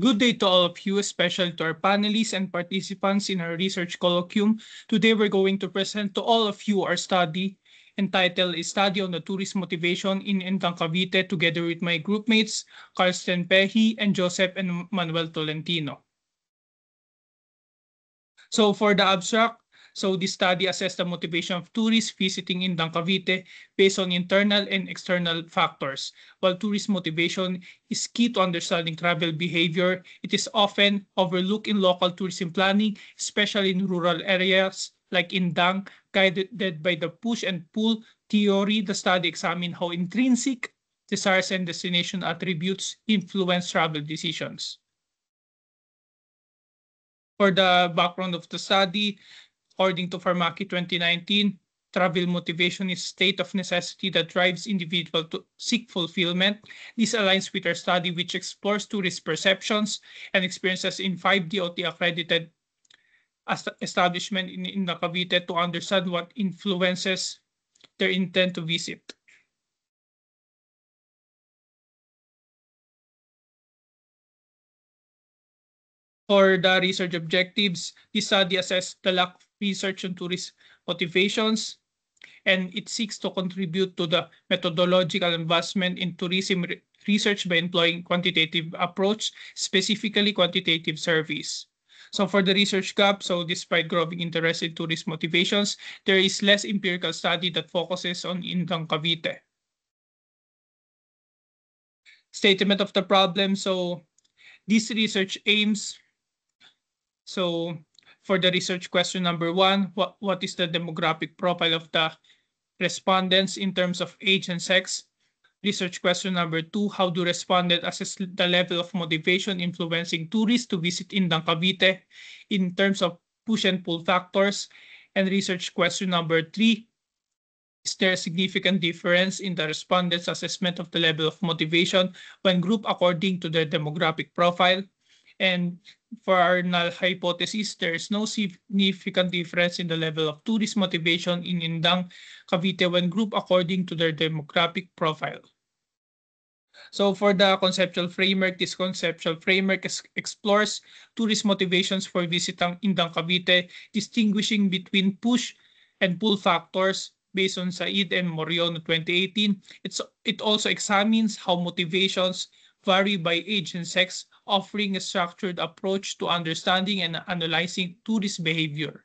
Good day to all of you, especially to our panelists and participants in our research colloquium. Today we're going to present to all of you our study entitled A Study on the Tourist Motivation in Entang Cavite together with my groupmates, Carsten Pehi and Joseph and Manuel Tolentino. So for the abstract, this study assessed the motivation of tourists visiting Indang Cavite based on internal and external factors. While tourist motivation is key to understanding travel behavior, it is often overlooked in local tourism planning, especially in rural areas like Indang, guided by the push and pull theory. The study examined how intrinsic desires and destination attributes influence travel decisions. For the background of the study, according to Pharmaki 2019, travel motivation is a state of necessity that drives individual to seek fulfillment. This aligns with our study, which explores tourist perceptions and experiences in 5 DOT accredited establishment in Cavite to understand what influences their intent to visit. For the research objectives, this study assessed the lack of research on tourist motivations, and it seeks to contribute to the methodological investment in tourism research by employing quantitative approach, specifically quantitative surveys. So for the research gap, despite growing interest in tourist motivations, there is less empirical study that focuses on Indang Cavite. Statement of the problem. This research aims for the research question number 1, what is the demographic profile of the respondents in terms of age and sex? Research question number 2, how do respondents assess the level of motivation influencing tourists to visit Indang Cavite in terms of push and pull factors? And research question number 3, is there a significant difference in the respondents' assessment of the level of motivation when grouped according to their demographic profile? And for our null hypothesis, there is no significant difference in the level of tourist motivation in Indang Cavite when grouped according to their demographic profile. So for the conceptual framework, this conceptual framework explores tourist motivations for visiting Indang Cavite, distinguishing between push and pull factors based on Said and Moriono 2018. It also examines how motivations vary by age and sex, offering a structured approach to understanding and analyzing tourist behavior.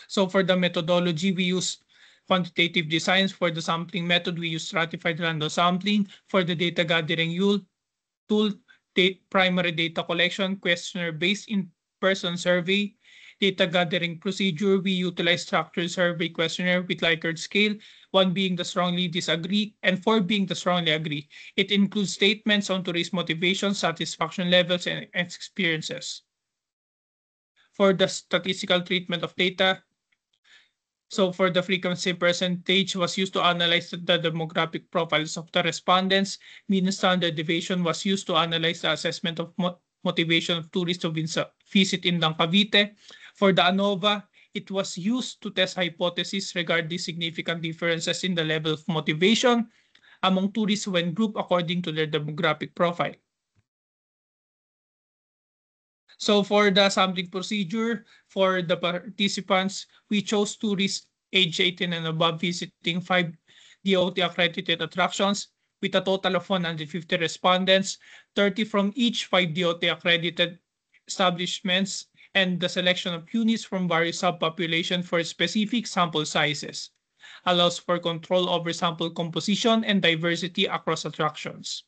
So for the methodology, we use quantitative designs. For the sampling method, we use stratified random sampling. For the data gathering tool, primary data collection, questionnaire-based in-person survey. Data gathering procedure, we utilize structured survey questionnaire with Likert scale, 1 being the strongly disagree and 4 being the strongly agree. It includes statements on tourist motivation, satisfaction levels, and experiences. For the statistical treatment of data, for the frequency percentage was used to analyze the demographic profiles of the respondents. Mean standard deviation was used to analyze the assessment of motivation of tourists to visit Indang Cavite. For the ANOVA, it was used to test hypotheses regarding significant differences in the level of motivation among tourists when grouped according to their demographic profile. So for the sampling procedure, for the participants, we chose tourists age 18 and above visiting 5 DOT accredited attractions with a total of 150 respondents, 30 from each 5 DOT accredited establishments, and the selection of units from various subpopulation for specific sample sizes. Allows for control over sample composition and diversity across attractions.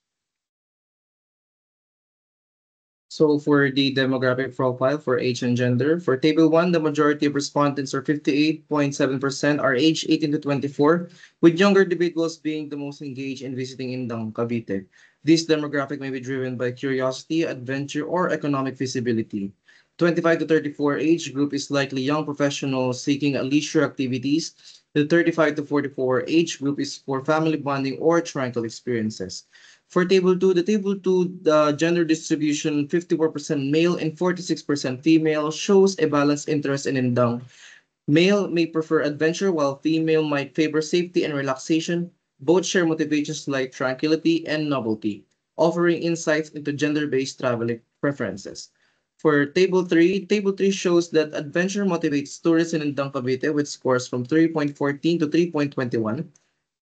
So for the demographic profile for age and gender, for table 1, the majority of respondents, or 58.7%, are aged 18 to 24, with younger individuals being the most engaged in visiting Indang Cavite. This demographic may be driven by curiosity, adventure, or economic feasibility. 25 to 34 age group is likely young professionals seeking leisure activities. The 35 to 44 age group is for family bonding or tranquil experiences. For table 2, the gender distribution, 54% male and 46% female, shows a balanced interest in Indang. Male may prefer adventure while female might favor safety and relaxation. Both share motivations like tranquility and novelty, offering insights into gender-based travel preferences. For Table 3 shows that adventure motivates tourists in Indang Cavite with scores from 3.14 to 3.21.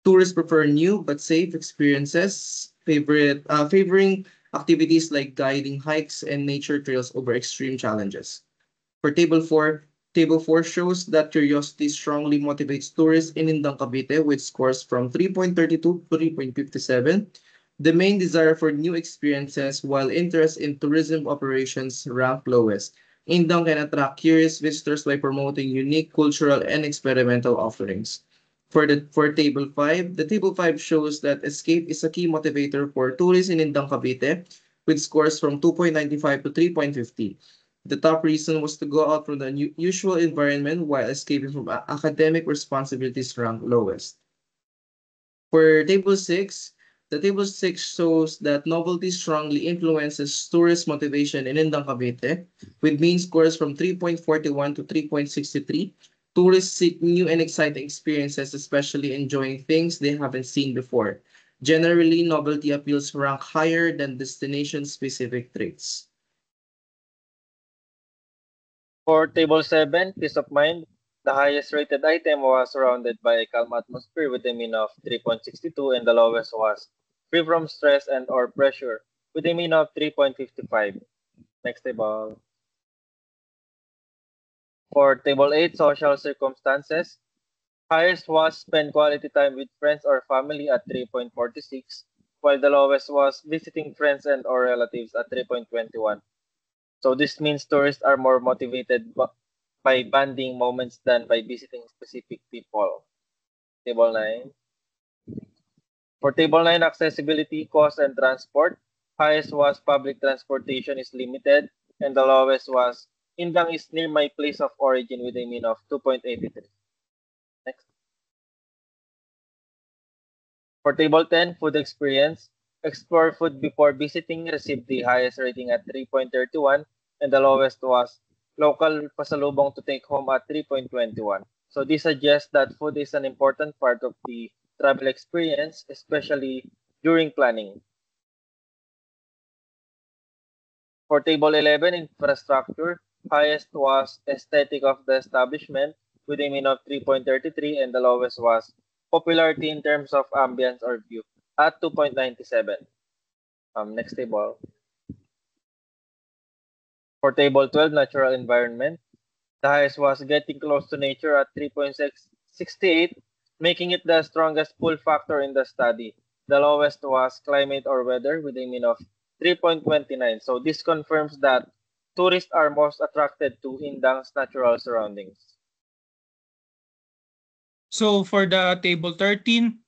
Tourists prefer new but safe experiences, favoring activities like guiding hikes and nature trails over extreme challenges. For Table 4 shows that curiosity strongly motivates tourists in Indang Cavite with scores from 3.32 to 3.57. The main desire for new experiences while interest in tourism operations rank lowest. Indang can attract curious visitors by promoting unique cultural and experimental offerings. For Table 5 shows that escape is a key motivator for tourists in Indang Cavite with scores from 2.95 to 3.50. The top reason was to go out from the usual environment while escaping from academic responsibilities ranked lowest. For Table 6 shows that novelty strongly influences tourist motivation in Indang Cavite, with mean scores from 3.41 to 3.63. Tourists seek new and exciting experiences, especially enjoying things they haven't seen before. Generally, novelty appeals rank higher than destination-specific traits. For Table 7, Peace of Mind, the highest rated item was surrounded by a calm atmosphere with a mean of 3.62 and the lowest was free from stress and or pressure with a mean of 3.55. Next table. For Table 8, Social Circumstances, highest was spend quality time with friends or family at 3.46, while the lowest was visiting friends and or relatives at 3.21. So this means tourists are more motivated by bonding moments than by visiting specific people. Table 9. For Table 9, accessibility, cost, and transport, highest was public transportation is limited, and the lowest was Indang is near my place of origin with a mean of 2.83. Next. For Table 10, food experience, explore food before visiting received the highest rating at 3.31, and the lowest was local pasalubong to take home at 3.21. So this suggests that food is an important part of the travel experience, especially during planning. For Table 11, infrastructure, highest was aesthetic of the establishment with a mean of 3.33 and the lowest was popularity in terms of ambience or view at 2.97. Next table. For Table 12, natural environment, the highest was getting close to nature at 3.68, making it the strongest pull factor in the study. The lowest was climate or weather with a mean of 3.29. So this confirms that tourists are most attracted to Indang's natural surroundings. So for the Table 13,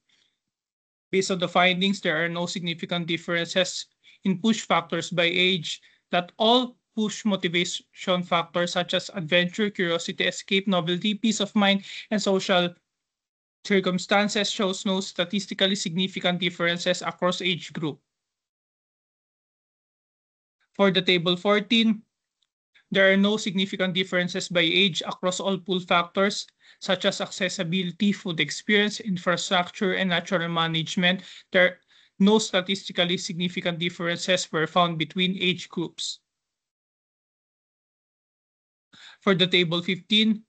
based on the findings, there are no significant differences in push factors by age, that all push motivation factors such as adventure, curiosity, escape, novelty, peace of mind, and social circumstances shows no statistically significant differences across age group. For the Table 14, there are no significant differences by age across all pull factors such as accessibility, food experience, infrastructure, and natural management. There are no statistically significant differences were found between age groups. For the Table 15,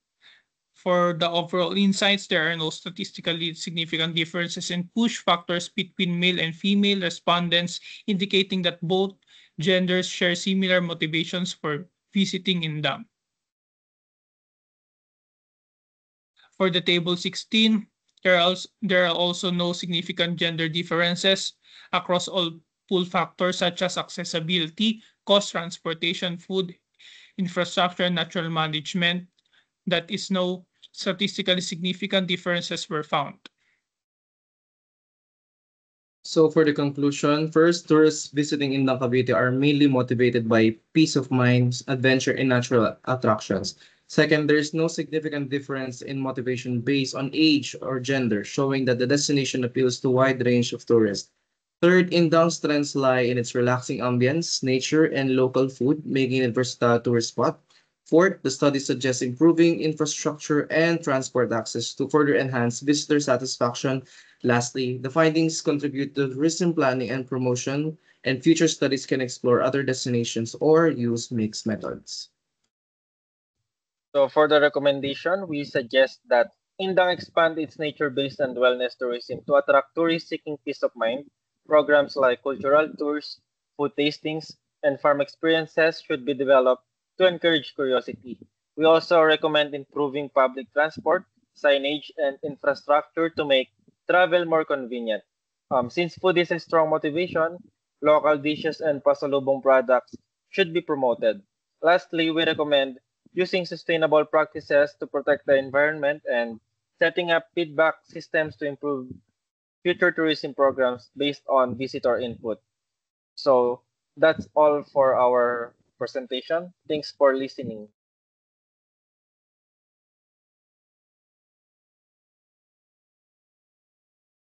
for the overall insights, there are no statistically significant differences in push factors between male and female respondents, indicating that both genders share similar motivations for visiting Indang. For the Table 16, there are also no significant gender differences across all pull factors such as accessibility, cost, transportation, food, infrastructure, and natural management. That is no statistically significant differences were found. So for the conclusion, first, tourists visiting Indang Cavite are mainly motivated by peace of mind, adventure, and natural attractions. Second, there is no significant difference in motivation based on age or gender, showing that the destination appeals to a wide range of tourists. Third, Indang's strengths lie in its relaxing ambience, nature, and local food, making it versatile tourist spot. Fourth, the study suggests improving infrastructure and transport access to further enhance visitor satisfaction. Lastly, the findings contribute to tourism planning and promotion, and future studies can explore other destinations or use mixed methods. So for the recommendation, we suggest that Indang expand its nature-based and wellness tourism to attract tourists seeking peace of mind. Programs like cultural tours, food tastings, and farm experiences should be developed to encourage curiosity. We also recommend improving public transport, signage, and infrastructure to make travel more convenient. Since food is a strong motivation, local dishes and pasalubong products should be promoted. Lastly, we recommend using sustainable practices to protect the environment and setting up feedback systems to improve future tourism programs based on visitor input. So that's all for our presentation. Thanks for listening.